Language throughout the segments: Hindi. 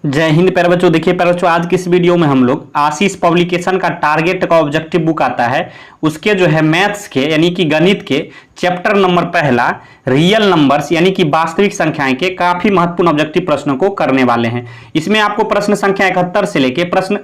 जय हिंद प्यारे बच्चों। देखिए प्यारे बच्चों, आज की इस वीडियो में हम लोग आशीष पब्लिकेशन का टारगेट का ऑब्जेक्टिव बुक आता है, उसके जो है मैथ्स के यानी कि गणित के चैप्टर नंबर पहला रियल नंबर्स यानी कि वास्तविक संख्याएं के काफी महत्वपूर्ण ऑब्जेक्टिव प्रश्नों को करने वाले हैं। इसमें आपको प्रश्न संख्या 71 से लेके प्रश्न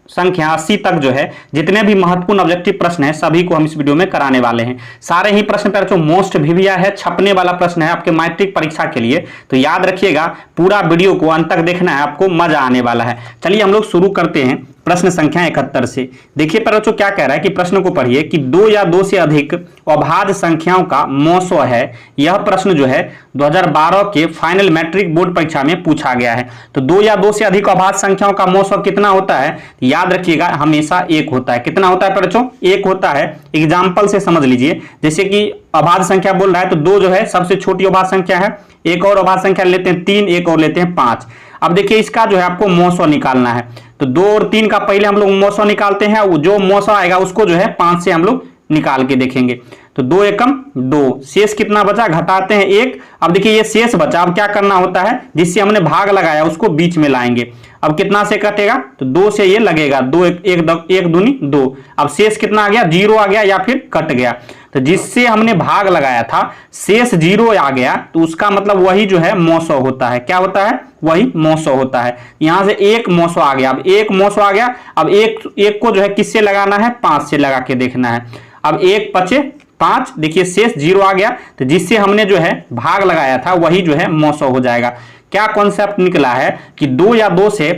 संख्या 80 तक जो है जितने भी महत्वपूर्ण ऑब्जेक्टिव प्रश्न है सभी को हम इस वीडियो में कराने वाले हैं। सारे ही प्रश्न पर जो मोस्ट वीवीआई है, छपने वाला प्रश्न है आपके मैट्रिक परीक्षा के लिए, तो याद रखिएगा पूरा वीडियो को अंत तक देखना है, आपको मजा आने वाला है। चलिए हम लोग शुरू करते हैं प्रश्न संख्या 71 से। देखिए पर बच्चों क्या कह रहा है कि प्रश्न को पढ़िए कि दो या दो से अधिक अभाज्य संख्याओं का मौसो है। यह प्रश्न जो है 2012 के फाइनल मैट्रिक बोर्ड परीक्षा में पूछा गया है। तो दो या दो से अधिक अभाज्य संख्याओं का मौसो कितना होता है? याद रखिएगा हमेशा एक होता है। कितना होता है पर बच्चों? एक होता है। एग्जाम्पल से समझ लीजिए, जैसे कि अभाज्य संख्या बोल रहा है तो दो जो है सबसे छोटी अभाज्य संख्या है, एक और अभाज्य संख्या लेते हैं 3, एक और लेते हैं 5। अब देखिए इसका जो है आपको मौसो निकालना है, तो 2 और 3 का पहले हम लोग मौसो निकालते हैं, वो जो मौसो आएगा उसको जो है 5 से हम लोग निकाल के देखेंगे। तो 2 एकम 2, शेष कितना बचा? घटाते हैं 1। अब देखिए ये शेष बचा, अब क्या करना होता है, जिससे हमने भाग लगाया उसको बीच में लाएंगे। अब कितना से कटेगा? तो 2 से ये लगेगा, 2 1 दूनी 2। अब शेष कितना आ गया? 0 आ गया या फिर कट गया। तो जिससे हमने भाग लगाया था शेष 0 आ गया, तो उसका मतलब वही जो है मौसो होता है। क्या होता है? वही मौसो होता है। यहां से एक मौसो आ गया, अब एक मौसो आ गया। अब एक को जो है किससे लगाना है? 5 से लगा के देखना है। अब 1 बचे 5, देखिए शेष 0 आ गया, तो जिससे हमने जो है भाग लगाया था वही जो है मौसो हो जाएगा। क्या कॉन्सेप्ट निकला है कि दो या दो से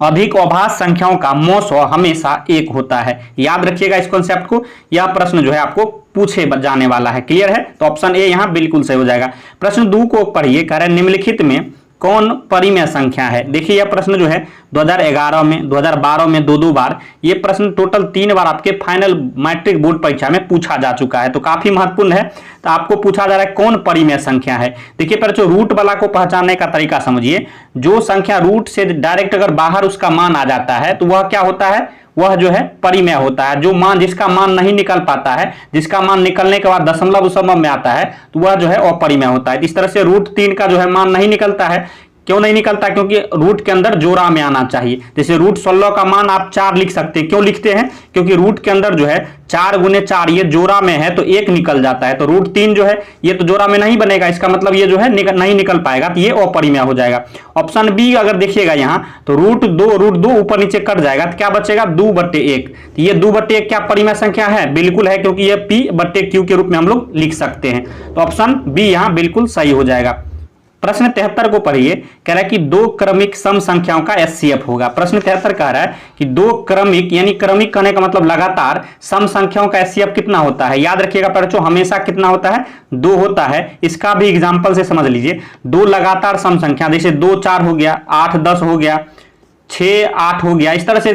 अधिक अभाज्य संख्याओं का मौसो हमेशा एक होता है। याद रखिएगा इस कॉन्सेप्ट को, यह प्रश्न जो है आपको पूछे जाने वाला है। क्लियर है? तो ऑप्शन ए यहां बिल्कुल सही हो जाएगा। प्रश्न 2 को पढ़िए, कह रहे हैं निम्नलिखित में कौन परिमेय संख्या है? देखिए यह प्रश्न जो है 2011 में, 2012 में 2 बार, ये प्रश्न टोटल 3 बार आपके फाइनल मैट्रिक बोर्ड परीक्षा में पूछा जा चुका है, तो काफी महत्वपूर्ण है। तो आपको पूछा जा रहा है कौन परिमेय संख्या है। देखिए पर जो रूट वाला को पहचानने का तरीका समझिए, जो संख्या रूट से डायरेक्ट अगर बाहर उसका मान आ जाता है तो वह क्या होता है? वह जो है परिमेय होता है। जो मान जिसका मान नहीं निकल पाता है, जिसका मान निकलने के बाद दशमलव उसमलव में आता है, तो वह जो है अपरिमेय होता है। इस तरह से रूट 3 का जो है मान नहीं निकलता है। क्यों नहीं निकलता? क्योंकि रूट के अंदर जोड़ा में आना चाहिए। जैसे रूट 16 का मान आप 4 लिख सकते हैं। क्यों लिखते हैं? क्योंकि रूट के अंदर जो है 4 गुने 4 ये जोड़ा में है तो 1 निकल जाता है। तो रूट 3 जो है ये तो जोड़ा में नहीं बनेगा, इसका मतलब ये जो है नहीं निकल पाएगा, तो ये अपरिमेय हो जाएगा। ऑप्शन बी अगर देखिएगा यहाँ तो रूट 2 ऊपर नीचे कट जाएगा, तो क्या बचेगा? 2/1। तो ये 2/1 क्या परिमेय संख्या है? बिल्कुल है, क्योंकि ये p/q के रूप में हम लोग लिख सकते हैं। तो ऑप्शन बी यहाँ बिल्कुल सही हो जाएगा। प्रश्न 73 को पढ़िए, कह रहा है कि 2 क्रमिक सम संख्याओं का एचसीएफ होगा। प्रश्न 73 कह रहा है कि 2 क्रमिक यानी क्रमिक कहने का मतलब लगातार सम संख्याओं का एचसीएफ कितना होता है? याद रखिएगा बच्चों हमेशा कितना होता है? 2 होता है। इसका भी एग्जांपल से समझ लीजिए, 2 लगातार सम संख्या, जैसे 2 4 हो गया, 8 10 हो गया, 6 8 हो गया, इस तरह से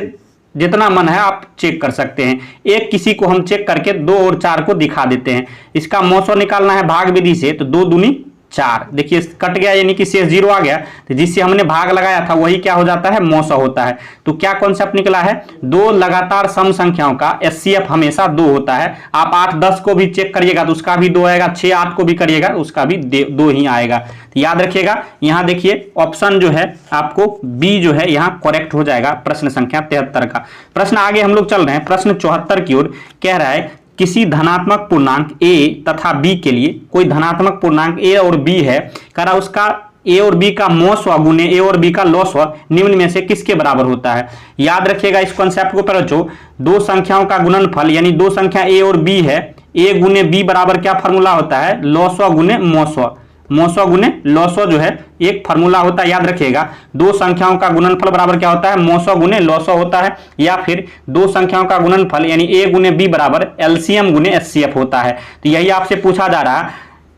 जितना मन है आप चेक कर सकते हैं। एक किसी को हम चेक करके 2 और 4 को दिखा देते हैं। इसका मौसो निकालना है भाग विधि से, तो 2 दूनी 4, देखिए कट गया यानी कि शेष 0 आ गया, तो जिससे हमने भाग लगाया था वही क्या हो जाता है? मौसो होता है। तो क्या कॉन्सेप्ट निकला है? 2 लगातार सम संख्याओं का एचसीएफ हमेशा 2 होता है। आप 8 10 को भी चेक करिएगा तो उसका भी 2 आएगा, 6 8 को भी करिएगा उसका भी 2 ही आएगा। तो याद रखिएगा यहाँ देखिए ऑप्शन जो है आपको बी जो है यहाँ करेक्ट हो जाएगा प्रश्न संख्या 73 का। प्रश्न आगे हम लोग चल रहे हैं प्रश्न 74 की ओर। कह रहा है किसी धनात्मक पूर्णांक a तथा b के लिए, कोई धनात्मक पूर्णांक a और b है, कह रहा उसका a और b का मौसो गुने a और b का लॉसो निम्न में से किसके बराबर होता है? याद रखिएगा इस कॉन्सेप्ट को पर बच्चों, दो संख्याओं का गुणनफल यानी दो संख्या a और b है, a गुने b बराबर क्या फॉर्मूला होता है? लॉसो गुने मौसो, मौसो गुने लॉसो जो है एक फार्मूला होता है। याद रखिएगा दो संख्याओं का गुणनफल बराबर क्या होता है? मौसो गुने लॉसो होता है, या फिर दो संख्याओं का गुणनफल यानी a गुने b बराबर एलसीएम गुने एचसीएफ होता है। तो यही आपसे पूछा जा रहा है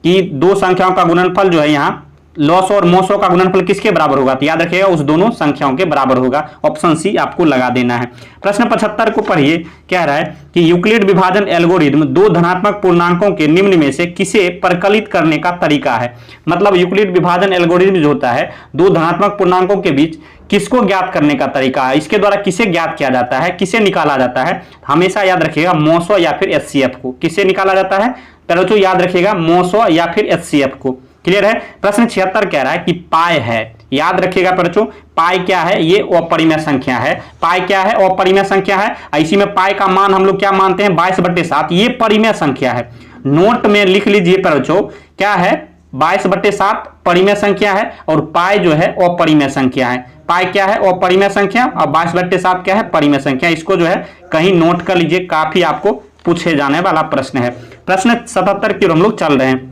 कि दो संख्याओं का गुणनफल जो है यहाँ लॉसो और मौसो का गुणनफल किसके बराबर होगा? तो याद रखिएगा उस दोनों संख्याओं के बराबर होगा। ऑप्शन सी आपको लगा देना है। प्रश्न 75 को पढ़िए, कह रहा है कि यूक्लिड विभाजन एल्गोरिथम 2 धनात्मक पूर्णांकों के निम्न में से किसे परकलित करने का तरीका है? मतलब यूक्लिड विभाजन एल्गोरिथम जो होता है 2 धनात्मक पूर्णांकों के बीच किसको ज्ञात करने का तरीका है? इसके द्वारा किसे ज्ञात किया जाता है, किसे निकाला जाता है? हमेशा याद रखिएगा मौसो या फिर एचसीएफ को। किसे निकाला जाता है? पहले तो याद रखिएगा मौसो या फिर एचसीएफ को। क्लियर है। प्रश्न 76 कह रहा है कि पाई है, याद रखिएगा बच्चों, पाई क्या है, ये अपरिमेय संख्या है। पाई क्या है, अपरिमेय संख्या है। इसी में पाई का मान हम लोग क्या मानते हैं, 22/7, ये परिमेय संख्या है। नोट में लिख लीजिए बच्चों, क्या है, 22/7 परिमेय संख्या है और पाई जो है अपरिमेय संख्या है। पाई क्या है, अपरिमेय संख्या, और 22/7 क्या है, परिमेय संख्या। इसको जो है कहीं नोट कर लीजिए, काफी आपको पूछे जाने वाला प्रश्न है। प्रश्न 77 की ओर हम लोग चल रहे हैं।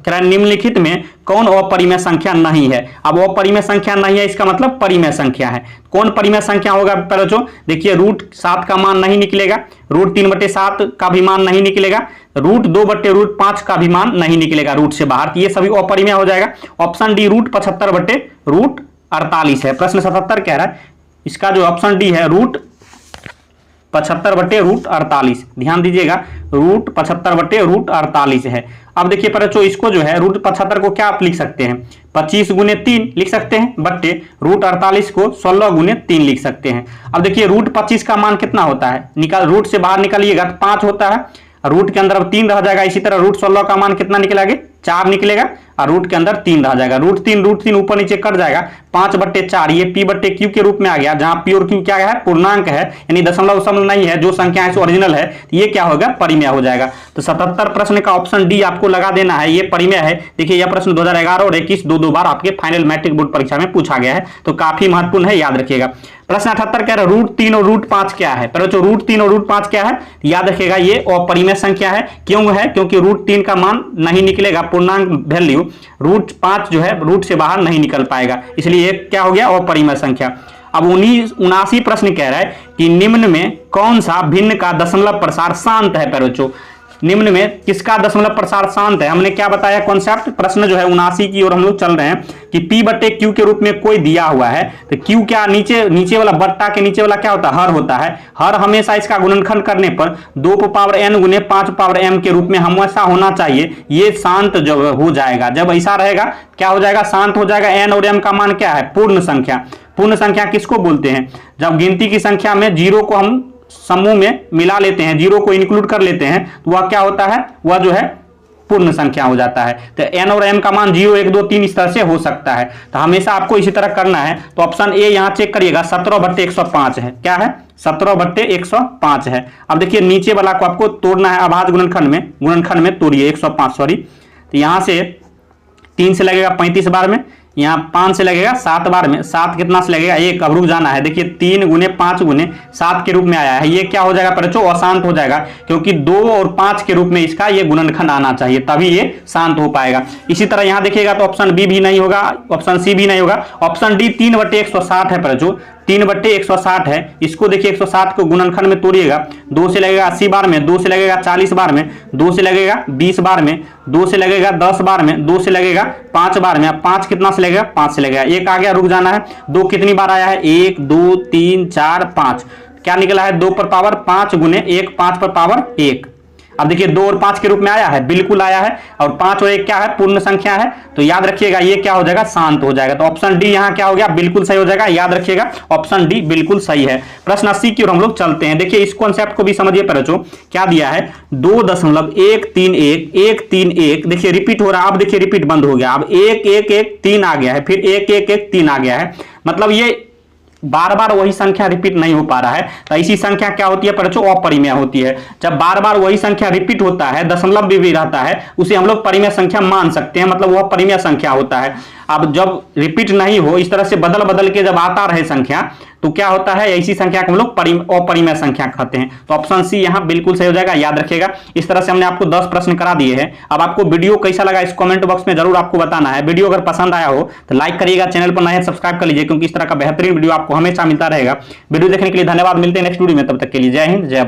निम्नलिखित में कौन अपरिमेय संख्या नहीं है। अब अपरिमेय संख्या नहीं है, इसका मतलब परिमेय संख्या है। कौन परिमेय संख्या होगा बच्चों, देखिए √7 का मान नहीं निकलेगा, √3/7 का भी मान नहीं निकलेगा, √2/5 का भी मान नहीं निकलेगा रूट से बाहर, ये सभी अपरिमेय हो जाएगा। ऑप्शन डी √75/√48 है। प्रश्न 77 कह रहा है, इसका जो ऑप्शन डी है √75/√48, ध्यान दीजिएगा, √75/√48 है। अब देखिए बच्चों, इसको जो है √75 को क्या आप लिख सकते हैं, 25 × 3 लिख सकते हैं, बट्टे √48 को 16 × 3 लिख सकते हैं। अब देखिए √25 का मान कितना होता है, निकाल, रूट से बाहर निकालिएगा तो 5 होता है, रूट के अंदर अब 3 रह जाएगा। इसी तरह √16 का मान कितना निकलेगा, 4 निकलेगा, और रूट के अंदर 3 रह जाएगा। √3 ऊपर नीचे कट जाएगा, 5/4, ये p/q के रूप में आ गया, जहां p और q क्या है, पूर्णांक है, यानी दशमलव नहीं है, जो संख्या है ओरिजिनल है, ये क्या होगा, परिमेय हो जाएगा। तो 77 प्रश्न का ऑप्शन डी आपको लगा देना है, ये परिमेय है। देखिए यह प्रश्न 2011 और 21 दो बार आपके फाइनल मैट्रिक बोर्ड परीक्षा में पूछा गया है, तो काफी महत्वपूर्ण है, याद रखिएगा। प्रश्न 78 कह रहा है √3 और √5 क्या है। पर जो √3 और √5 क्या है, याद रखिएगा, ये अपरिमेय संख्या है। क्यों है, क्योंकि √3 का मान नहीं निकलेगा, पूर्णांक वैल्यू, √5 जो है रूट से बाहर नहीं निकल पाएगा, इसलिए ये क्या हो गया, अपरिमेय संख्या। अब 79 प्रश्न कह रहा है कि निम्न में कौन सा भिन्न का दशमलव प्रसार शांत है। बच्चों, निम्न में किसका दशमलव प्रसार शांत है, हमने क्या बताया कॉन्सेप्ट। प्रश्न जो है 79 की ओर हम लोग चल रहे हैं कि p/q के रूप में कोई दिया हुआ है, तो q क्या, नीचे वाला बट्टा के नीचे वाला क्या होता है, हर होता है। हर हमेशा इसका गुणनखंड करने पर 2n × 5m के रूप में हमेशा होना चाहिए, ये शांत जो हो जाएगा। जब ऐसा रहेगा क्या हो जाएगा, शांत हो जाएगा। n और m का मान क्या है, पूर्ण संख्या। पूर्ण संख्या किसको बोलते हैं, जब गिनती की संख्या में 0 को हम समूह में मिला लेते हैं, 0 को इंक्लूड कर लेते हैं, तो वह क्या होता है, वह जो है पूर्ण संख्या हो जाता है। तो n और m का मान 0, 1, 2, 3 इस तरह से हो सकता है, तो हमेशा आपको इसी तरह करना है। तो ऑप्शन ए यहां चेक करिएगा, 17/105 है। क्या है, 17/105 है। अब देखिए नीचे वाला को आपको तोड़ना है, अभाज्य गुणनखंड में तोड़िए, 105 सॉरी। तो यहां से 3 से लगेगा 35 बार में, यहाँ 5 से लगेगा 7 बार में, 7 कितना से लगेगा, 1, अब रुक जाना है। देखिए 3 × 5 × 7 के रूप में आया है, ये क्या हो जाएगा बच्चों, अशांत हो जाएगा, क्योंकि 2 और 5 के रूप में इसका ये गुणनखंड आना चाहिए, तभी ये शांत हो पाएगा। इसी तरह यहाँ देखिएगा तो ऑप्शन बी भी नहीं होगा, ऑप्शन सी भी नहीं होगा, ऑप्शन डी 3/160 है बच्चों, 3/160 है। इसको देखिए 160 को गुणनखंड में तोड़िएगा, 2 से लगेगा 80 बार में, 2 से लगेगा 40 बार में, 2 से लगेगा 20 बार में, 2 से लगेगा 10 बार में, 2 से लगेगा 5 बार में। अब 5 कितना से लगेगा, 5 से लगेगा, 1 आ गया, रुक जाना है। 2 कितनी बार आया है, 1, 2, 3, 4, 5, क्या निकला है, 2 पर पावर 5 × 1, 5 पर पावर 1। अब देखिए 2 और 5 के रूप में आया है, बिल्कुल आया है, और 5 और 1 क्या है, पूर्ण संख्या है, तो याद रखिएगा ये क्या हो जाएगा, शांत हो जाएगा। तो ऑप्शन डी यहाँ क्या हो गया, बिल्कुल सही हो जाएगा, याद रखिएगा ऑप्शन डी बिल्कुल सही है। प्रश्न 80 की ओर हम लोग चलते हैं। देखिए इस कॉन्सेप्ट को भी समझिए बच्चों, क्या दिया है, 2.131 देखिए रिपीट हो रहा है। अब देखिए रिपीट बंद हो गया, अब 111 आ गया है, फिर 1113 आ गया है, मतलब ये बार बार वही संख्या रिपीट नहीं हो पा रहा है। तो ऐसी संख्या क्या होती है बच्चों, अपरिमेय होती है। जब बार बार वही संख्या रिपीट होता है, दशमलव भी रहता है, उसे हम लोग परिमेय संख्या मान सकते हैं, मतलब वह परिमेय संख्या होता है। अब जब रिपीट नहीं हो, इस तरह से बदल बदल के जब आता रहे संख्या, तो क्या होता है, ऐसी संख्या को हम लोग अपरिमेय संख्या कहते हैं। तो ऑप्शन सी यहाँ बिल्कुल सही हो जाएगा, याद रखिएगा। इस तरह से हमने आपको 10 प्रश्न करा दिए हैं। अब आपको वीडियो कैसा लगा इस कमेंट बॉक्स में जरूर आपको बताना है। वीडियो अगर पसंद आया हो तो लाइक करिएगा, चैनल पर नए सब्सक्राइब कर लीजिए, क्योंकि इस तरह का बेहतरीन वीडियो आपको हमेशा मिलता रहेगा। वीडियो देखने के लिए धन्यवाद, मिलते हैं नेक्स्ट वीडियो में, तब तक के लिए जय हिंद, जय भारत।